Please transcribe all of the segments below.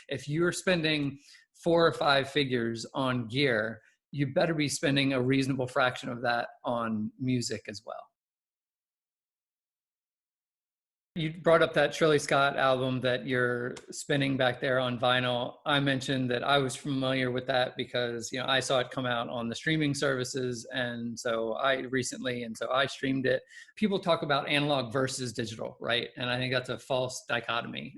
if you're spending 4 or 5 figures on gear, you better be spending a reasonable fraction of that on music as well. You brought up that Shirley Scott album that you're spinning back there on vinyl. I mentioned that I was familiar with that because, you know, I saw it come out on the streaming services. And so I streamed it. People talk about analog versus digital, right? And I think that's a false dichotomy.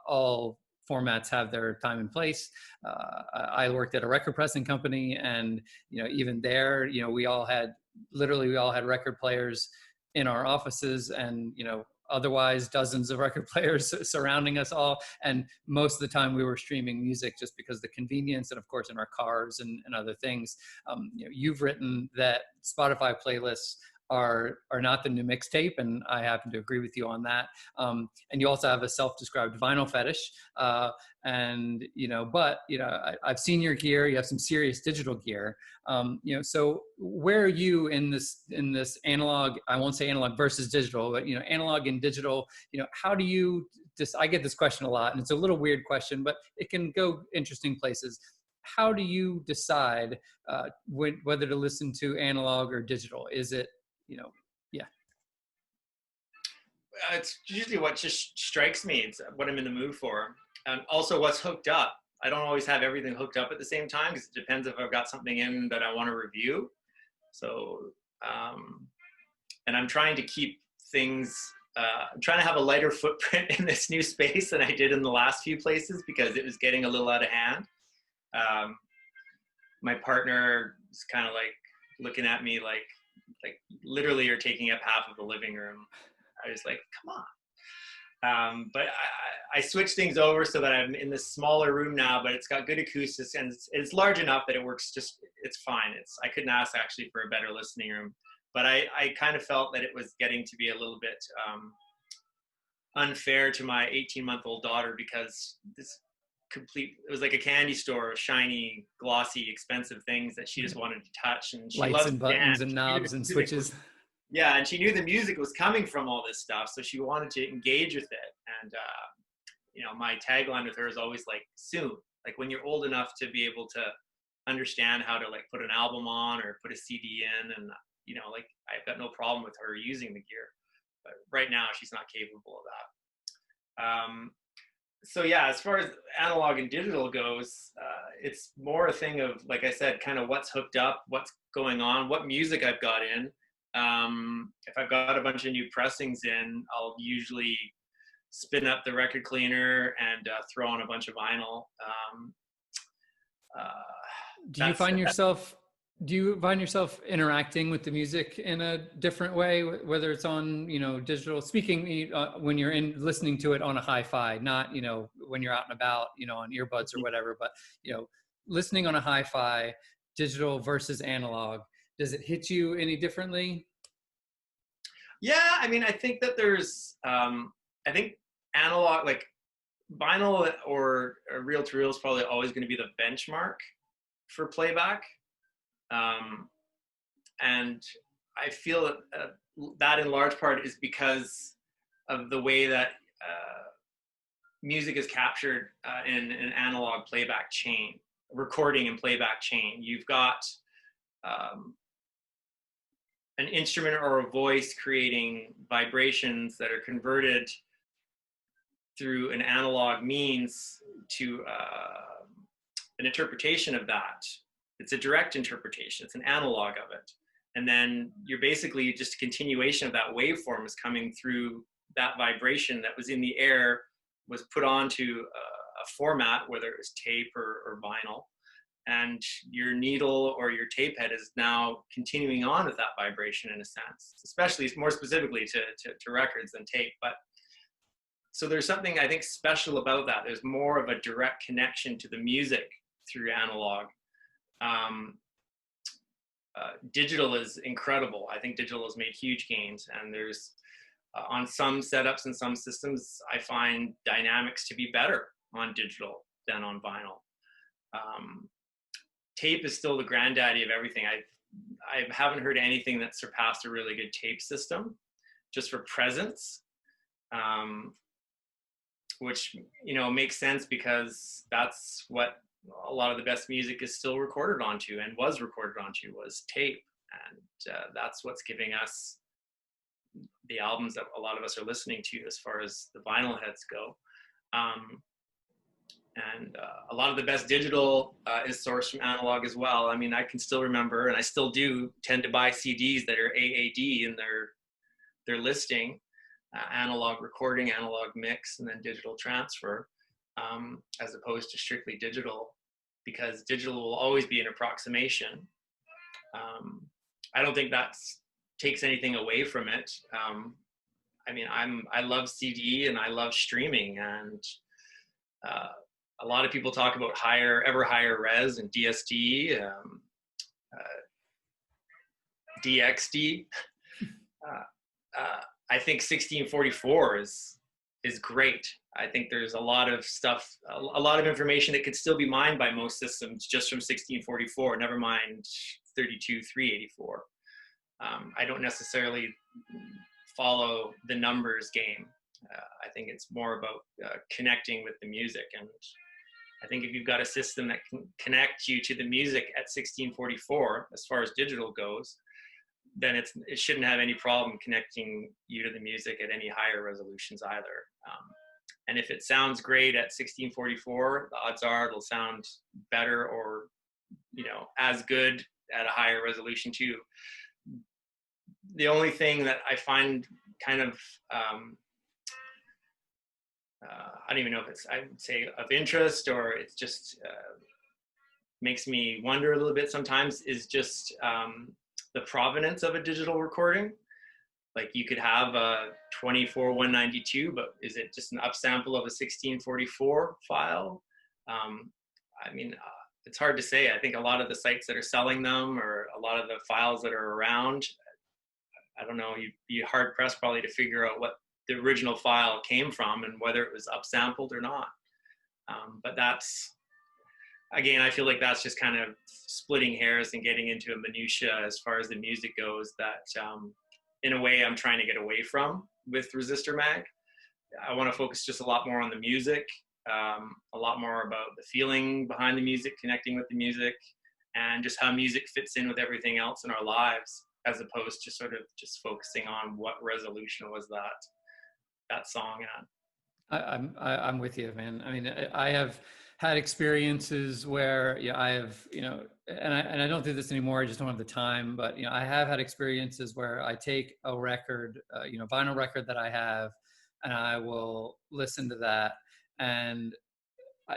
All formats have their time and place. I worked at a record pressing company, and, you know, even there, you know, we all had record players in our offices, and, you know, otherwise dozens of record players surrounding us all. And most of the time we were streaming music just because of the convenience, and of course in our cars and other things. You know, you've written that Spotify playlists are not the new mixtape, and I happen to agree with you on that. And you also have a self-described vinyl fetish. And, you know, but, you know, I've seen your gear, you have some serious digital gear. You know, so where are you in this analog, I won't say analog versus digital, but, you know, analog and digital, you know, how do you I get this question a lot, and it's a little weird question, but it can go interesting places. How do you decide whether to listen to analog or digital? Is it, you know, yeah. It's usually what just strikes me. It's what I'm in the mood for. And also what's hooked up. I don't always have everything hooked up at the same time, because it depends if I've got something in that I want to review. So, and I'm trying to keep things, I'm trying to have a lighter footprint in this new space than I did in the last few places, because it was getting a little out of hand. My partner is kind of like looking at me like literally you're taking up half of the living room. I was like, come on. But I switched things over so that I'm in this smaller room now, but it's got good acoustics, and it's large enough that it works it's fine. I couldn't ask actually for a better listening room, but I kind of felt that it was getting to be a little bit unfair to my 18-month-old daughter, because it was like a candy store of shiny, glossy, expensive things that she just wanted to touch, and she lights loves and buttons and knobs and switches. Yeah, and she knew the music was coming from all this stuff, so she wanted to engage with it. And you know, my tagline with her is always like, soon, like when you're old enough to be able to understand how to like put an album on or put a CD in, and, you know, like I've got no problem with her using the gear, but right now she's not capable of that. So yeah, as far as analog and digital goes, it's more a thing of, like I said, kind of what's hooked up, what's going on, what music I've got in. If I've got a bunch of new pressings in, I'll usually spin up the record cleaner and throw on a bunch of vinyl. Do you find yourself interacting with the music in a different way, whether it's on, you know, digital, speaking when you're listening to it on a hi-fi, not, you know, when you're out and about, you know, on earbuds or whatever, but, you know, listening on a hi-fi, digital versus analog, does it hit you any differently? Yeah, I mean, I think that there's, I think analog, like vinyl or reel-to-reel is probably always going to be the benchmark for playback. And I feel that in large part is because of the way that music is captured in an analog playback chain, recording and playback chain. You've got an instrument or a voice creating vibrations that are converted through an analog means to an interpretation of that. It's a direct interpretation. It's an analog of it. And then you're basically just a continuation of that waveform is coming through that vibration that was in the air, was put onto a format, whether it was tape or vinyl. And your needle or your tape head is now continuing on with that vibration in a sense, especially more specifically to records than tape. But so there's something I think special about that. There's more of a direct connection to the music through analog. Digital is incredible. I think digital has made huge gains, and there's on some setups and some systems, I find dynamics to be better on digital than on vinyl. Tape is still the granddaddy of everything. I haven't heard anything that surpassed a really good tape system, just for presence. which, you know, makes sense because that's what a lot of the best music is still recorded onto and was recorded onto, was tape. And that's what's giving us the albums that a lot of us are listening to as far as the vinyl heads go. And a lot of the best digital is sourced from analog as well. I mean, I can still remember, and I still do tend to buy CDs that are AAD in their listing, analog recording, analog mix, and then digital transfer, as opposed to strictly digital, because digital will always be an approximation. I don't think that takes anything away from it. I mean, I love CD and I love streaming, and a lot of people talk about ever higher res and DSD, DXD. I think 1644 is great. I think there's a lot of stuff, a lot of information that could still be mined by most systems just from 1644. Never mind 32.384. I don't necessarily follow the numbers game. I think it's more about connecting with the music, and I think if you've got a system that can connect you to the music at 1644, as far as digital goes, then it shouldn't have any problem connecting you to the music at any higher resolutions either. And if it sounds great at 1644, the odds are it'll sound better, or, you know, as good at a higher resolution too. The only thing that I find kind of, I don't even know if it's, I would say, of interest, or it's just makes me wonder a little bit sometimes, is just the provenance of a digital recording. Like, you could have a 24.192, but is it just an upsample of a 1644 file? I mean, it's hard to say. I think a lot of the sites that are selling them, or a lot of the files that are around, I don't know, you'd be hard pressed probably to figure out what the original file came from and whether it was upsampled or not. But that's, again, I feel like that's just kind of splitting hairs and getting into a minutia as far as the music goes, that in a way I'm trying to get away from with Resistor Mag. I want to focus just a lot more on the music, a lot more about the feeling behind the music, connecting with the music, and just how music fits in with everything else in our lives, as opposed to sort of just focusing on what resolution was that song at. I'm with you, man. I mean, I have had experiences where, yeah, I have, you know, and I don't do this anymore. I just don't have the time. But, you know, I have had experiences where I take a record, you know, vinyl record that I have, and I will listen to that, and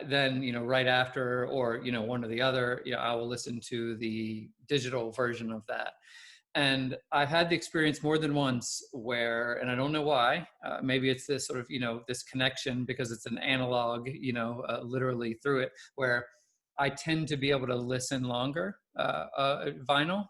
then, you know, right after, or, you know, one or the other, you know, I will listen to the digital version of that. And I've had the experience more than once where, and I don't know why, maybe it's this sort of, you know, this connection because it's an analog, you know, literally through it, where I tend to be able to listen longer, vinyl,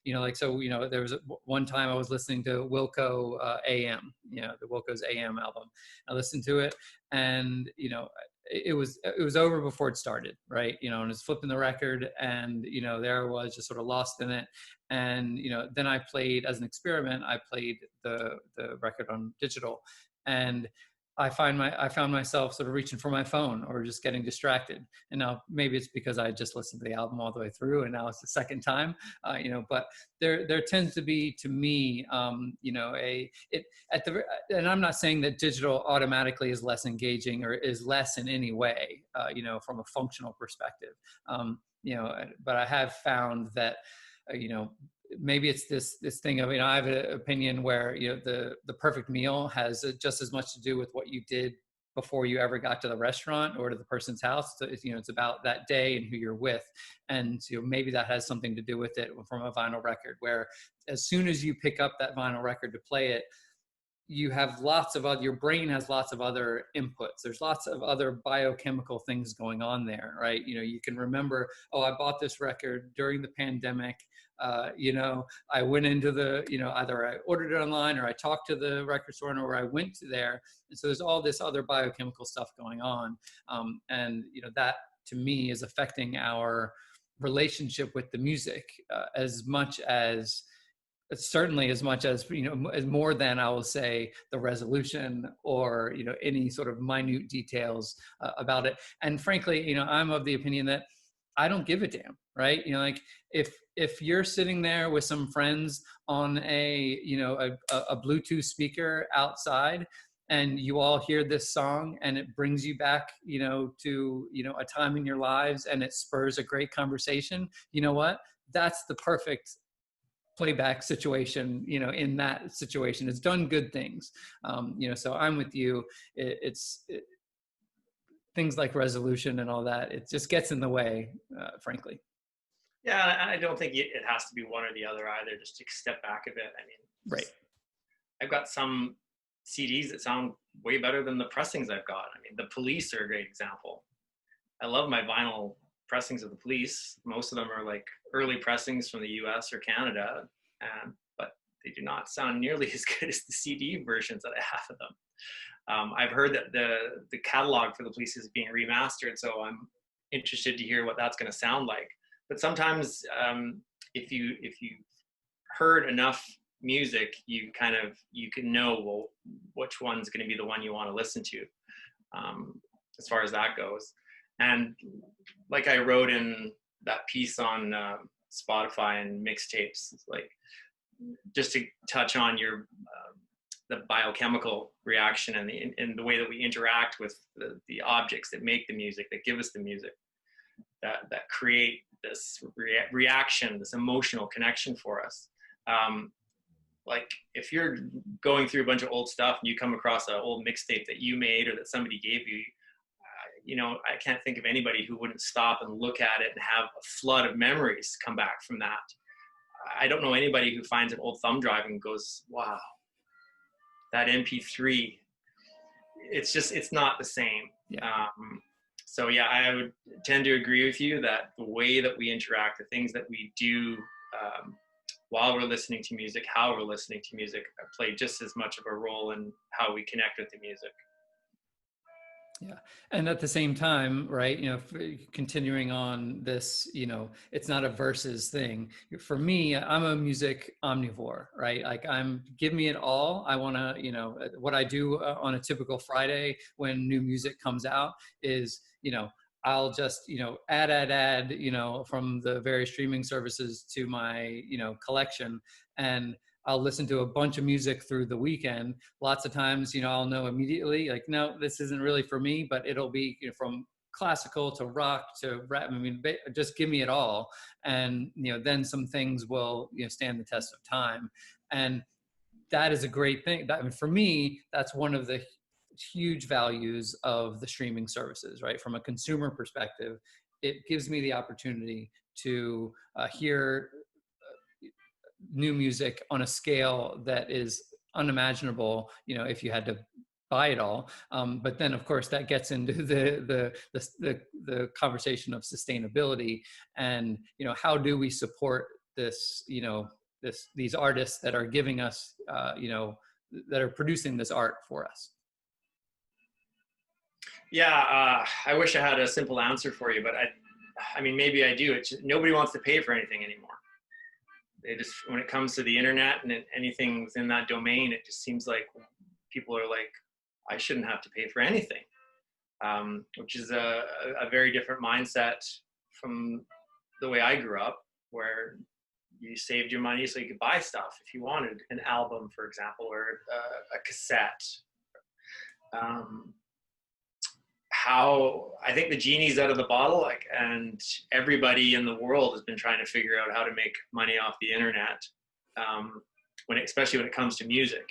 you know, like, so, you know, there was one time I was listening to Wilco AM, you know, the Wilco's AM album. I listened to it, and, you know, it was over before it started, right? You know, and it's flipping the record, and, you know, there I was just sort of lost in it. And, you know, then I played, as an experiment, I played the record on digital, and I found myself sort of reaching for my phone or just getting distracted. And now maybe it's because I just listened to the album all the way through, and now it's the second time, you know. But there tends to be, to me, you know, and I'm not saying that digital automatically is less engaging or is less in any way, you know, from a functional perspective, you know. But I have found that, you know, maybe it's this thing of, you know, I have an opinion where, you know, the perfect meal has just as much to do with what you did before you ever got to the restaurant or to the person's house. So it's, you know, it's about that day and who you're with. And, you know, maybe that has something to do with it from a vinyl record, where as soon as you pick up that vinyl record to play it, you have lots of other, your brain has lots of other inputs. There's lots of other biochemical things going on there, right? You know, you can remember, oh, I bought this record during the pandemic. You know, I went into the, you know, either I ordered it online or I talked to the record store or I went to there. And so there's all this other biochemical stuff going on. And, you know, that to me is affecting our relationship with the music as much as certainly as much as, as more than, I will say, the resolution or, any sort of minute details about it. And frankly, I'm of the opinion that I don't give a damn, right? Like if you're sitting there with some friends on a Bluetooth speaker outside, and you all hear this song and it brings you back, to, a time in your lives, and it spurs a great conversation, you know what? That's the perfect playback situation. In that situation, it's done good things. So I'm with you. Things like resolution and all that, it just gets in the way, frankly. Yeah, I don't think it has to be one or the other either. Just to step back a bit. I mean, Right. I've got some CDs that sound way better than the pressings I've got. I mean, the Police are a great example. I love my vinyl pressings of the Police. Most of them are like early pressings from the US or Canada, but they do not sound nearly as good as the CD versions that I have of them. I've heard that the catalog for the Police is being remastered, so I'm interested to hear what that's going to sound like. But sometimes, if you heard enough music, you can know, well, which one's going to be the one you want to listen to, as far as that goes. And like I wrote in that piece on Spotify and mixtapes, like just to touch on the biochemical reaction and the way that we interact with the objects that make the music, that give us the music, that create this reaction, this emotional connection for us. Like if you're going through a bunch of old stuff and you come across an old mixtape that you made or that somebody gave you, I can't think of anybody who wouldn't stop and look at it and have a flood of memories come back from that. I don't know anybody who finds an old thumb drive and goes, wow, that MP3, it's not the same. Yeah. So yeah, I would tend to agree with you that the way that we interact, the things that we do while we're listening to music, how we're listening to music, play just as much of a role in how we connect with the music. Yeah. And at the same time, right, continuing on this, it's not a versus thing. For me, I'm a music omnivore, right? Like give me it all. I want to, what I do on a typical Friday when new music comes out is, I'll just, add, from the various streaming services to my, collection. And I'll listen to a bunch of music through the weekend. Lots of times, I'll know immediately, like, no, this isn't really for me, but it'll be, from classical to rock to rap. I mean, just give me it all. And, then some things will, stand the test of time. And that is a great thing. I mean, for me, that's one of the huge values of the streaming services, right? From a consumer perspective, it gives me the opportunity to hear new music on a scale that is unimaginable, if you had to buy it all. But then, of course, that gets into the conversation of sustainability and, how do we support this, these artists that are giving us, that are producing this art for us. Yeah, I wish I had a simple answer for you, but I mean, maybe I do. Nobody wants to pay for anything anymore. They just, when it comes to the internet and anything within that domain, it just seems like people are like, I shouldn't have to pay for anything, which is a very different mindset from the way I grew up, where you saved your money so you could buy stuff if you wanted an album, for example, or a cassette. How I think the genie's out of the bottle, and everybody in the world has been trying to figure out how to make money off the internet, especially when it comes to music.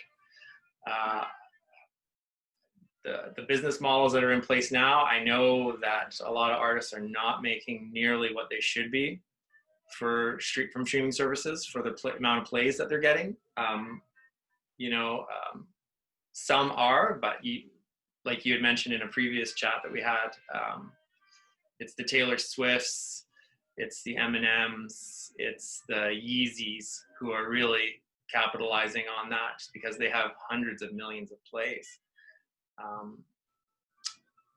The business models that are in place now, I know that a lot of artists are not making nearly what they should be from streaming services for the amount of plays that they're getting. Some are, but like you had mentioned in a previous chat that we had, it's the Taylor Swifts, it's the Eminems, it's the Yeezys who are really capitalizing on that just because they have hundreds of millions of plays.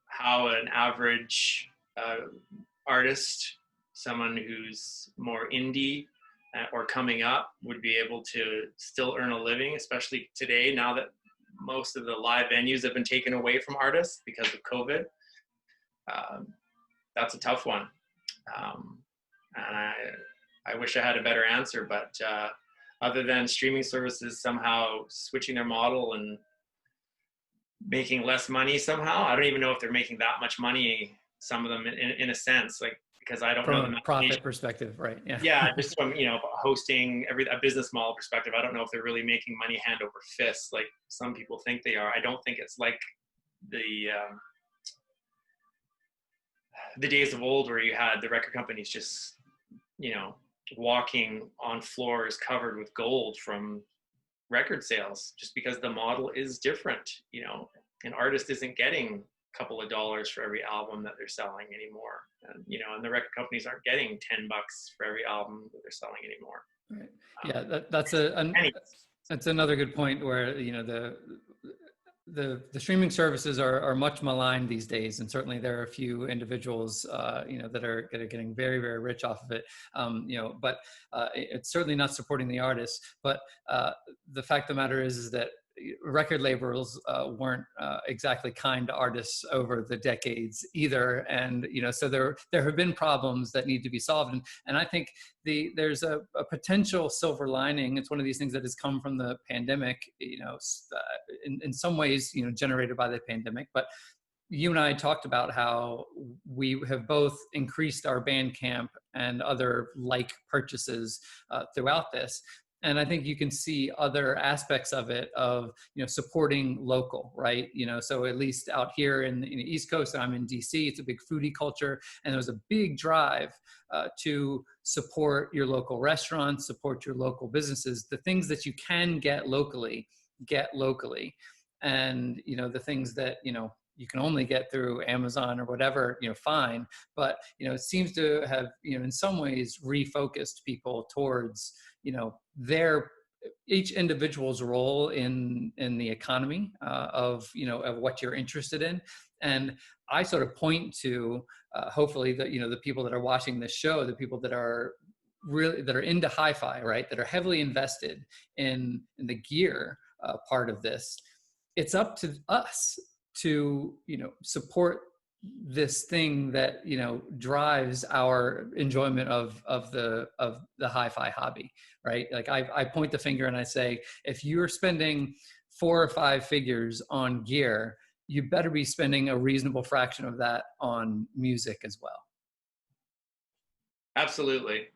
How an average artist, someone who's more indie, or coming up would be able to still earn a living, especially today, now that most of the live venues have been taken away from artists because of COVID. That's a tough one. And I wish I had a better answer, but other than streaming services somehow switching their model and making less money somehow, I don't even know if they're making that much money, some of them in a sense, like, because I don't know From the a profit perspective, right? Yeah. yeah, just from, you know, hosting a business model perspective, I don't know if they're really making money hand over fist like some people think they are. I don't think it's like the days of old where you had the record companies just, you know, walking on floors covered with gold from record sales, just because the model is different. You know, an artist isn't getting a couple of dollars for every album that they're selling anymore, and you know, and the record companies aren't getting $10 for every album that they're selling anymore. Right. Yeah, that's another good point where, you know, the streaming services are much maligned these days, and certainly there are a few individuals, you know, that are getting very, very rich off of it. You know, but it's certainly not supporting the artists. But the fact of the matter is that record labels weren't exactly kind to artists over the decades either, and you know, so there have been problems that need to be solved, and I think there's a potential silver lining. It's one of these things that has come from the pandemic, you know, in some ways, you know, generated by the pandemic. But you and I talked about how we have both increased our Bandcamp and other like purchases throughout this. And I think you can see other aspects of it, of, you know, supporting local, right? You know, so at least out here in the East Coast, and I'm in DC, it's a big foodie culture, and there's a big drive to support your local restaurants, support your local businesses. The things that you can get locally, and you know, the things that, you know, you can only get through Amazon or whatever, you know, fine. But, you know, it seems to have, you know, in some ways refocused people towards, you know, each individual's role in the economy of, you know, of what you're interested in. And I sort of point to hopefully the, you know, the people that are watching this show, the people that are into hi-fi, right, that are heavily invested in the gear part of this. It's up to us to, you know, support this thing that, you know, drives our enjoyment of the hi-fi hobby, right? Like I point the finger and I say, if you're spending 4 or 5 figures on gear, you better be spending a reasonable fraction of that on music as well. Absolutely.